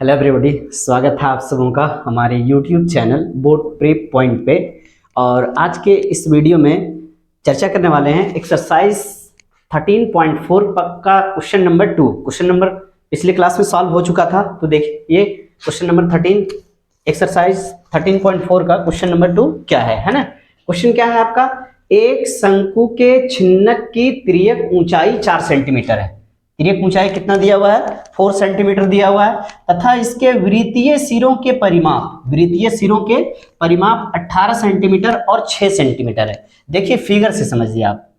Hello everybody, स्वागत है आप सबों का हमारे YouTube channel board prep point पे। और आज के इस वीडियो में चर्चा करने वाले हैं एक्सरसाइज 13.4 का क्वेश्चन नंबर 2। क्वेश्चन नंबर पिछले क्लास में सॉल्व हो चुका था, तो देखिए ये क्वेश्चन नंबर 13 एक्सरसाइज 13.4 का क्वेश्चन नंबर 2 क्या है ना। क्वेश्चन क्या है आपका, एक शंकु के छिन्नक की तिर्यक ऊंचाई 4 सेंटीमीटर है। तिर्यक ऊंचाई कितना दिया हुआ है, 4 सेंटीमीटर दिया हुआ है, तथा इसके वृत्तीय सिरों के परिमाप 18 सेंटीमीटर और 6 सेंटीमीटर है। देखिए फिगर से समझिए आप,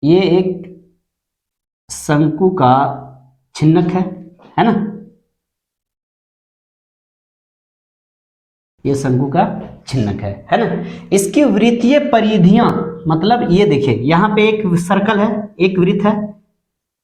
ये एक शंकु का छिन्नक है ना, ये शंकु का छिन्नक है ना। इसकी वृत्तीय परिधियां, मतलब ये देखिए यहाँ पे एक सर्कल है, एक वृत्त है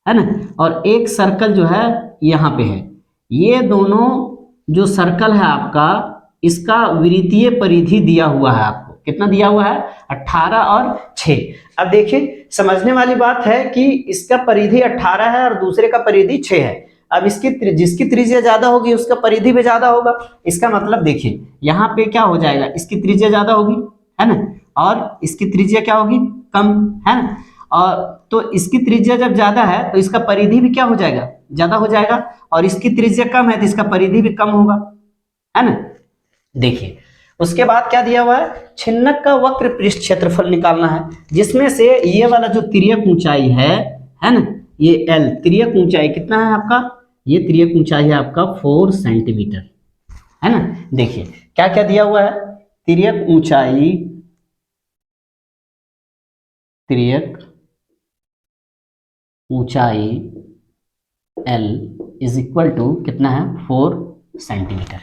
ना, और एक सर्कल जो है यहाँ पे है। ये दोनों जो सर्कल है आपका, इसका वृत्तीय परिधि दिया हुआ है आपको, कितना दिया हुआ है, 18 और 6। अब देखिए समझने वाली बात है कि इसका परिधि 18 है और दूसरे का परिधि 6 है। अब जिसकी त्रिज्या ज्यादा होगी उसका परिधि भी ज्यादा होगा। इसका मतलब देखिए यहाँ पे क्या हो जाएगा, इसकी त्रिज्या ज्यादा होगी है ना, और इसकी त्रिज्या क्या होगी, कम है ना। और तो इसकी त्रिज्या जब ज्यादा है तो इसका परिधि भी क्या हो जाएगा, ज्यादा हो जाएगा, और इसकी त्रिज्या कम है तो इसका परिधि भी कम होगा, है ना। देखिए उसके बाद क्या दिया हुआ है, छिन्नक का वक्र पृष्ठ क्षेत्रफल निकालना है, जिसमें से ये वाला जो तिर्यक ऊंचाई है ना, ये एल तिर्यक ऊंचाई कितना है आपका, ये तिर्यक ऊंचाई है आपका 4 सेंटीमीटर है ना। देखिए क्या क्या दिया हुआ है, तिर्यक ऊंचाई L इज इक्वल टू कितना है, 4 सेंटीमीटर।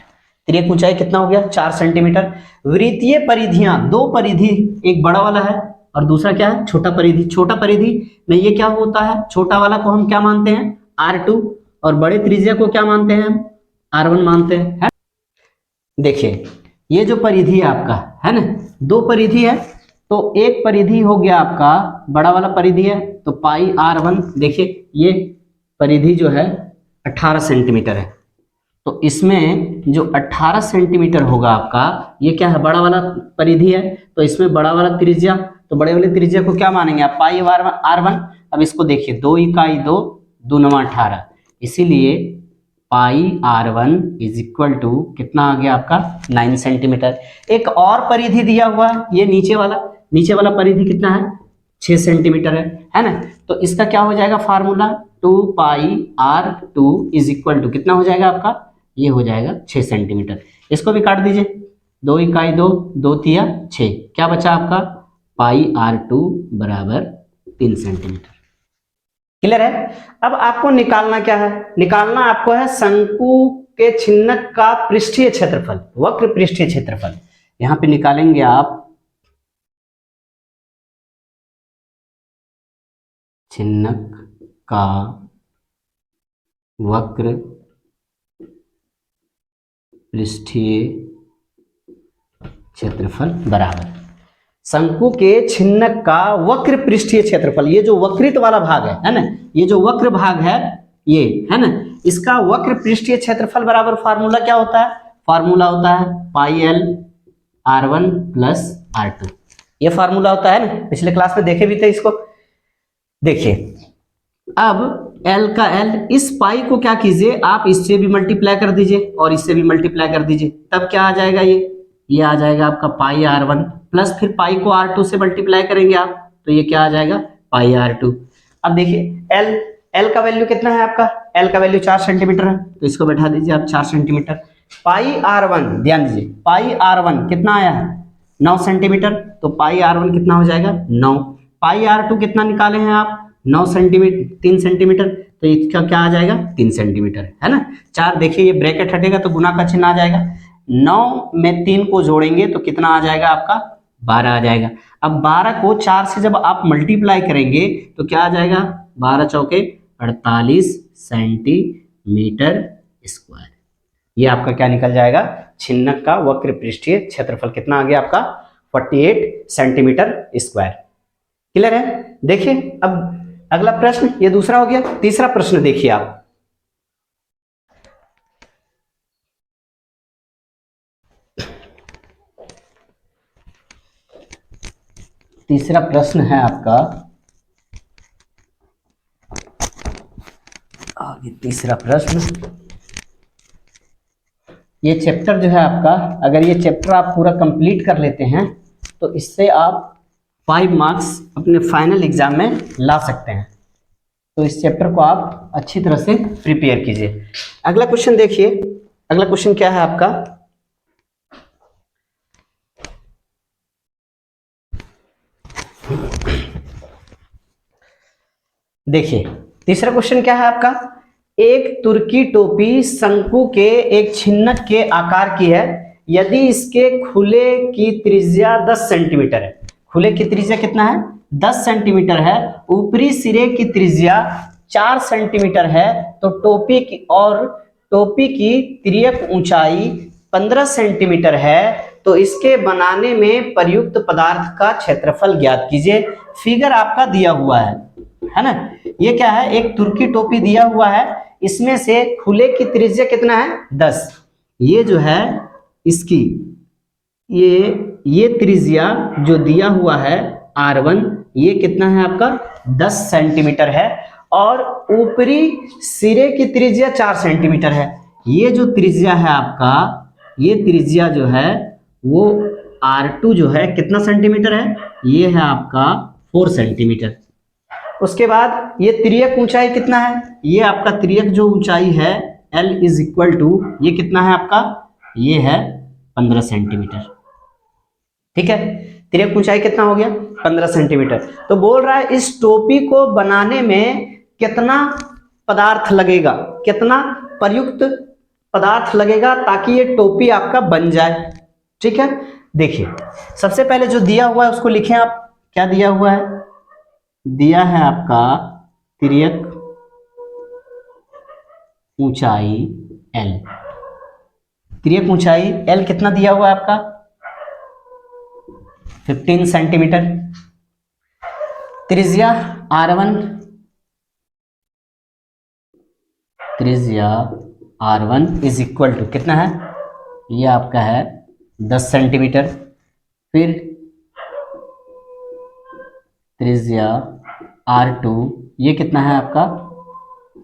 तिर्यक ऊंचाई कितना हो गया, 4 सेंटीमीटर। वृत्तीय परिधियां, दो परिधि, एक बड़ा वाला है और दूसरा क्या है, छोटा परिधि। छोटा परिधि में ये क्या होता है, छोटा वाला को हम क्या मानते हैं, R2, और बड़े त्रिज्या को क्या मानते हैं, हम R1 मानते हैं, है? देखिए ये जो परिधि है आपका है ना, दो परिधि है, तो एक परिधि हो गया आपका बड़ा वाला परिधि है, तो पाई R1। देखिए ये परिधि जो है 18 सेंटीमीटर है, तो इसमें जो 18 सेंटीमीटर होगा आपका, ये क्या है, बड़ा वाला परिधि है, तो इसमें बड़ा वाला त्रिज्या, तो बड़े वाले त्रिज्या को क्या मानेंगे आप, पाई R1। अब इसको देखिए, 2 इकाई 2, 2 9 18, इसीलिए पाई R1 इज इक्वल टू कितना आ गया आपका, 9 सेंटीमीटर। एक और परिधि दिया हुआ है, ये नीचे वाला परिधि कितना है, 6 सेंटीमीटर है ना। तो इसका क्या हो जाएगा formula, 2 pi R2 is equal to कितना हो जाएगा आपका, ये हो जाएगा 6 सेंटीमीटर। इसको भी काट दीजिए, 2 इकाई 2, 2 तिया 6, क्या बचा आपका, पाई R2 बराबर 3 सेंटीमीटर। क्लियर है। अब आपको निकालना क्या है, निकालना आपको है शंकु के छिन्नक का पृष्ठीय क्षेत्रफल, वक्र पृष्ठीय क्षेत्रफल। यहां पे निकालेंगे आप छिन्नक का वक्र पृष्ठीय क्षेत्रफल बराबर शंकु के छिन्नक का वक्र पृष्ठीय क्षेत्रफल। ये जो वक्रित वाला भाग है ना, ये जो वक्र भाग है ये है ना, इसका वक्र पृष्ठीय क्षेत्रफल बराबर फार्मूला क्या होता है, फार्मूला होता है पाई L R1 प्लस R2। ये फार्मूला होता है ना, पिछले क्लास में देखे भी थे इसको। देखिए अब L का L, इस पाई को क्या कीजिए आप, इससे भी मल्टीप्लाई कर दीजिए और इससे भी मल्टीप्लाई कर दीजिए, तब क्या आ जाएगा, ये आ जाएगा आपका पाई R1 प्लस फिर पाई को R2 से मल्टीप्लाई करेंगे आप, तो ये क्या आ जाएगा, पाई R2। अब देखिए L का वैल्यू कितना है आपका, L का वैल्यू 4 सेंटीमीटर है, तो इसको बैठा दीजिए आप 4 सेंटीमीटर। पाई R1, ध्यान दीजिए, पाई R1 कितना आया है, 9 सेंटीमीटर, तो पाई R1 कितना हो जाएगा, 9। पाई R2 कितना निकाले हैं आप, 9 सेंटीमीटर, 3 सेंटीमीटर, तो इसका क्या आ जाएगा, 3 सेंटीमीटर है ना। 4 देखिए ये ब्रैकेट हटेगा तो गुना का चिन्ह आ जाएगा, 9 में 3 को जोड़ेंगे तो कितना आ जाएगा आपका, 12 आ जाएगा। अब 12 को 4 से जब आप मल्टीप्लाई करेंगे तो क्या आ जाएगा, 12 चौके 48 सेंटीमीटर स्क्वायर। ये आपका क्या निकल जाएगा, छिन्नक का वक्र पृष्ठीय क्षेत्रफल कितना आ गया आपका, 48 सेंटीमीटर स्क्वायर। क्लियर है। देखिए अब अगला प्रश्न, ये दूसरा हो गया। तीसरा प्रश्न देखिए आप, तीसरा प्रश्न है आपका, आगे तीसरा प्रश्न, ये चैप्टर जो है आपका, अगर ये चैप्टर आप पूरा कंप्लीट कर लेते हैं तो इससे आप 5 मार्क्स अपने फाइनल एग्जाम में ला सकते हैं। तो इस चैप्टर को आप अच्छी तरह से प्रिपेयर कीजिए। अगला क्वेश्चन देखिए, अगला क्वेश्चन क्या है आपका, देखिए तीसरा क्वेश्चन क्या है आपका, एक तुर्की टोपी शंकु के एक छिन्नक के आकार की है, यदि इसके खुले की त्रिज्या 10 सेंटीमीटर है। खुले की त्रिज्या कितना है? 10 सेंटीमीटर है। ऊपरी सिरे की त्रिज्या 4 सेंटीमीटर है। तो टोपी की तिर्यक ऊंचाई 15 सेंटीमीटर है। तो इसके बनाने में प्रयुक्त पदार्थ का क्षेत्रफल ज्ञात कीजिए। फिगर आपका दिया हुआ है ना। ये क्या है? एक तुर्की टोपी दिया हुआ है, इसमें से खुले की त्रिज्या कितना है? 10। ये जो है इसकी ये त्रिज्या जो दिया हुआ है R1, ये कितना है आपका? 10 सेंटीमीटर है। और ऊपरी सिरे की त्रिज्या 4 सेंटीमीटर है। ये जो त्रिज्या है आपका, ये त्रिज्या जो है वो R2 जो है कितना सेंटीमीटर है? ये है आपका 4 सेंटीमीटर। उसके बाद ये तिर्यक ऊंचाई कितना है? ये आपका तिर्यक जो ऊंचाई है L इज इक्वल टू, ये कितना है आपका? ये है 15 सेंटीमीटर। ठीक है, तिर्यक ऊंचाई कितना हो गया? 15 सेंटीमीटर। तो बोल रहा है इस टोपी को बनाने में कितना पदार्थ लगेगा, कितना प्रयुक्त पदार्थ लगेगा ताकि ये टोपी आपका बन जाए। ठीक है, देखिए सबसे पहले जो दिया हुआ है उसको लिखें आप। क्या दिया हुआ है? दिया है आपका तिर्यक ऊंचाई L। तिर्यक ऊंचाई L कितना दिया हुआ है आपका? 15 सेंटीमीटर। त्रिज्या R1, त्रिज्या R1 इज इक्वल टू कितना है? ये आपका है 10 सेंटीमीटर। फिर त्रिज्या R2, ये कितना है आपका?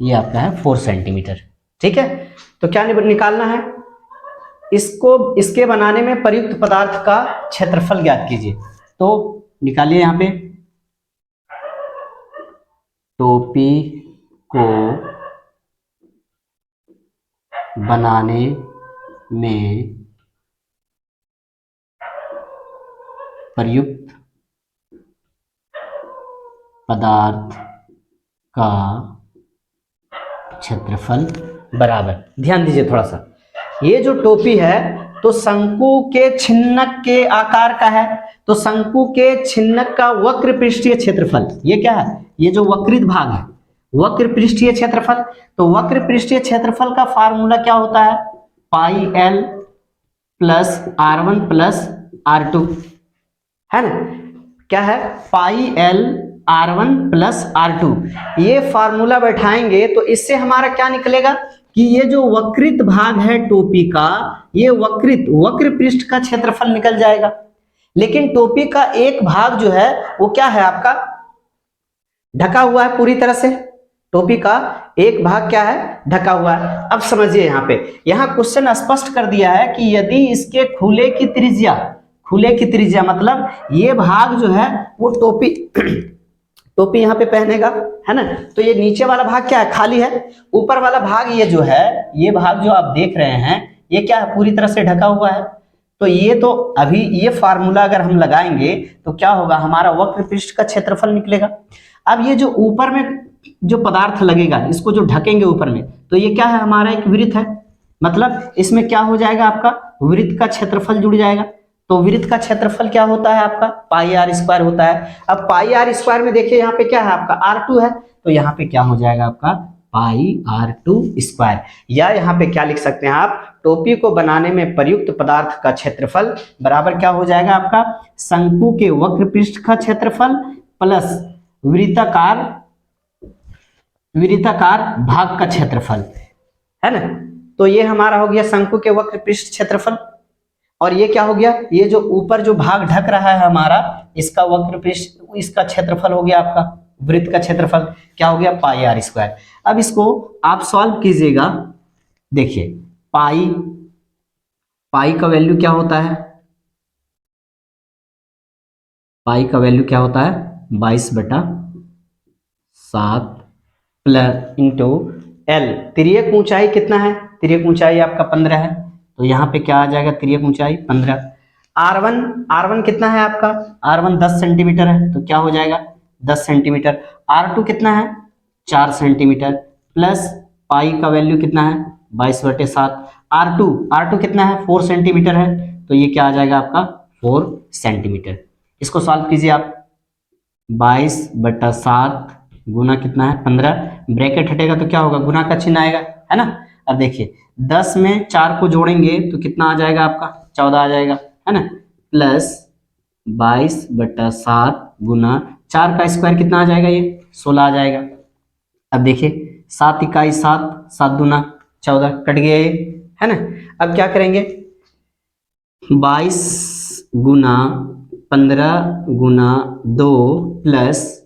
ये आपका है 4 सेंटीमीटर। ठीक है, तो क्या निकालना है? इसके बनाने में प्रयुक्त पदार्थ का क्षेत्रफल ज्ञात कीजिए। तो निकालिए यहां पे, टोपी को बनाने में प्रयुक्त पदार्थ का क्षेत्रफल बराबर, ध्यान दीजिए थोड़ा सा, ये जो टोपी है तो शंकु के छिन्नक के आकार का है। तो शंकु के छिन्नक का वक्र पृष्ठीय क्षेत्रफल, ये क्या है? ये जो वक्रित भाग है, वक्र पृष्ठीय क्षेत्रफल। तो वक्र पृष्ठीय क्षेत्रफल का फार्मूला क्या होता है? पाई L plus R1 plus R2, है ना। क्या है? पाई L R1 प्लस R2। ये फार्मूला बैठाएंगे तो इससे हमारा क्या निकलेगा कि ये जो वक्रित भाग है टोपी का, ये वक्र पृष्ठ का क्षेत्रफल निकल जाएगा। लेकिन टोपी का एक भाग जो है वो क्या है आपका? ढका हुआ है पूरी तरह से। टोपी का एक भाग क्या है? ढका हुआ है। अब समझिए यहाँ पे, यहाँ क्वेश्चन स्पष्ट कर दिया है कि यदि इसके खुले की त्रिज्या मतलब ये भाग जो है वो टोपी यहाँ पे पहनेगा, है ना। तो ये नीचे वाला भाग क्या है? खाली है। ऊपर वाला भाग ये जो है, ये भाग जो आप देख रहे हैं, ये क्या है? पूरी तरह से ढका हुआ है। तो ये तो अभी ये फार्मूला अगर हम लगाएंगे तो क्या होगा? हमारा वक्र पृष्ठ का क्षेत्रफल निकलेगा। अब ये जो ऊपर में जो पदार्थ लगेगा, इसको जो ढकेंगे ऊपर में, तो ये क्या है? हमारा एक वृत्त है। मतलब इसमें क्या हो जाएगा? आपका वृत्त का क्षेत्रफल जुड़ जाएगा। तो वृत्त का क्षेत्रफल क्या होता है आपका? पाई R स्क्वायर होता है। अब पाई R स्क्वायर में देखिए यहाँ पे क्या है आपका? R2 है। तो यहाँ पे क्या हो जाएगा आपका? पाई R2 स्क्वायर। या यहाँ पे क्या लिख सकते हैं आप? टोपी को बनाने में प्रयुक्त पदार्थ का क्षेत्रफल बराबर क्या हो जाएगा आपका? शंकु के वक्र पृष्ठ का क्षेत्रफल प्लस वृत्ताकार वृत्ताकार भाग का क्षेत्रफल, है ना। तो ये हमारा हो गया शंकु के वक्र पृष्ठ क्षेत्रफल, और ये क्या हो गया, ये जो ऊपर जो भाग ढक रहा है हमारा, इसका वक्र पृष्ठ, इसका क्षेत्रफल हो गया आपका, वृत्त का क्षेत्रफल क्या हो गया, पाई आर स्क्वायर। अब इसको आप सॉल्व कीजिएगा, देखिए पाई, पाई का वैल्यू क्या होता है, पाई का वैल्यू क्या होता है 22/7 प्लस इंटू एल, तिर्यक ऊंचाई कितना है, तिर्यक ऊंचाई आपका 15 है, तो यहाँ पे क्या आ जाएगा, तिर्यक ऊंचाई 15। R1, R1 कितना है आपका, R1 10 सेंटीमीटर है, तो क्या हो जाएगा 10 सेंटीमीटर। R2 कितना है 4 सेंटीमीटर, प्लस पाई का वैल्यू कितना है 22/7। R2 कितना है 4 सेंटीमीटर है, तो ये क्या आ जाएगा आपका 4 सेंटीमीटर। इसको सॉल्व कीजिए आप, 22/7 गुना कितना है 15, ब्रैकेट हटेगा तो क्या होगा, गुना का चिन्ह आएगा, है ना। अब देखिए 10 में 4 को जोड़ेंगे तो कितना आ जाएगा आपका 14 आ जाएगा, है ना, प्लस 22/7 गुना 4 का स्क्वायर कितना आ जाएगा, ये 16 आ जाएगा। अब देखिए 7 इकाई 7, 7 दूना 14, कट गया ये, है ना। अब क्या करेंगे, 22 गुना 15 गुना 2 प्लस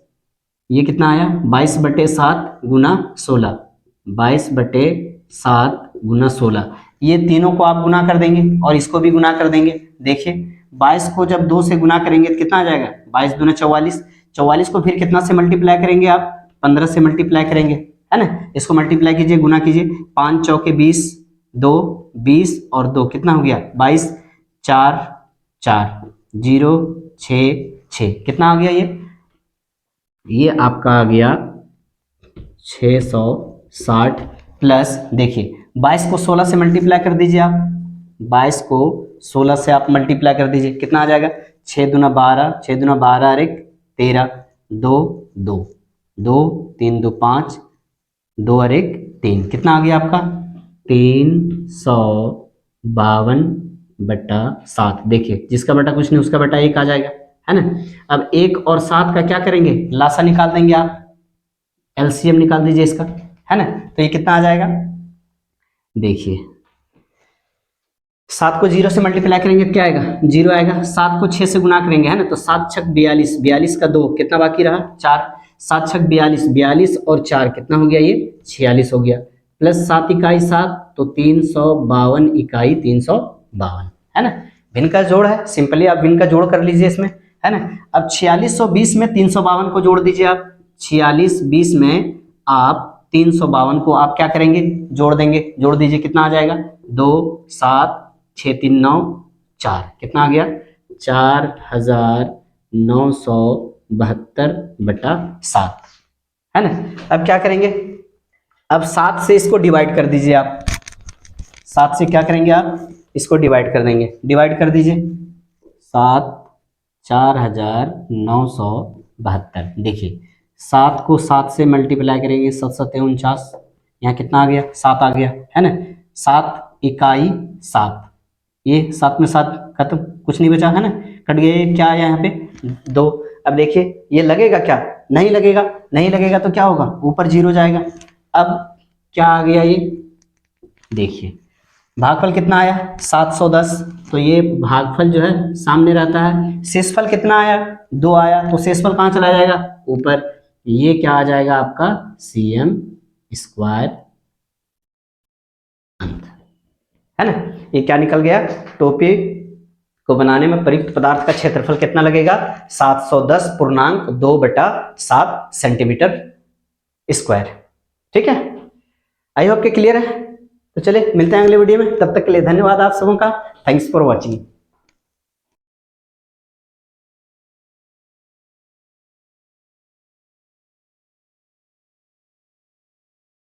ये कितना आया 22/7 गुना 16, 22/7 गुना 16, ये तीनों को आप गुना कर देंगे और इसको भी गुना कर देंगे। देखिए 22 को जब 2 से गुना करेंगे तो कितना आ जाएगा, 22 दूना 44, 44 को फिर कितना से मल्टीप्लाई करेंगे आप, 15 से मल्टीप्लाई करेंगे, है ना। इसको मल्टीप्लाई कीजिए, गुना कीजिए, 5 चौके 20, 2 20 और 2 कितना हो गया 22, 4 4 0 6 6, कितना आ गया ये आपका आ गया 660 प्लस, देखिए 22 को 16 से मल्टीप्लाई कर दीजिए आप, 22 को 16 से आप मल्टीप्लाई कर दीजिए, कितना आ जाएगा 6 दूना 12, 6 दूना 12 और 1 13, 2 2 2 3 2 5, 2 और 1 3, कितना आ गया आपका 352/7। देखिए जिसका बटा कुछ नहीं उसका बटा 1 आ जाएगा, है ना। अब 1 और 7 का क्या करेंगे, लासा निकाल देंगे आप, एलसीएम निकाल दीजिए इसका, है ना। तो ये कितना आ जाएगा, देखिए 7 को 0 से मल्टीप्लाई करेंगे तो क्या आएगा 0 आएगा, 7 को 6 से गुना करेंगे, है ना, तो 7 छक 42, 42 का 2 कितना बाकी रहा 4, 7 छक 42, 42 और 4 कितना हो गया ये 46 हो गया, प्लस 7 इकाई 7 तो 352 इकाई 352, है ना। भिन्न का जोड़ है, सिंपली आप भिन्न का जोड़ कर लीजिए इसमें, है ना। अब 4620 में 352 को जोड़ दीजिए आप, 4620 में आप 352 को आप क्या करेंगे जोड़ देंगे, जोड़ दीजिए, कितना आ जाएगा 2 7 6 3 9 4, कितना आ गया 4972/7, है ना। अब क्या करेंगे, अब 7 से इसको डिवाइड कर दीजिए आप, 7 से क्या करेंगे आप इसको डिवाइड कर देंगे, डिवाइड कर दीजिए, 7 4972, देखिए 7 को 7 से मल्टीप्लाई करेंगे 7 7 49, यहाँ कितना आ गया 7 आ गया, है ना, 7 इकाई 7, ये 7 में 7 खत्म, कुछ नहीं बचा, है ना, कट गया, ये क्या आया यहाँ पे 2। अब देखिए ये लगेगा क्या, नहीं लगेगा, नहीं लगेगा तो क्या होगा ऊपर 0 जाएगा। अब क्या आ गया ये, देखिए भागफल कितना आया 710, तो ये भागफल जो है सामने रहता है, शेषफल कितना आया 2 आया, तो शेषफल कहाँ चला जाएगा ऊपर, ये क्या आ जाएगा आपका cm स्क्वायर, है ना। ये क्या निकल गया, टोपी को बनाने में प्रयुक्त पदार्थ का क्षेत्रफल कितना लगेगा 710.2/7 सेंटीमीटर स्क्वायर, ठीक है। आई होप के क्लियर है। तो चलिए मिलते हैं अगले वीडियो में, तब तक के लिए धन्यवाद आप सबों का, थैंक्स फॉर वॉचिंग।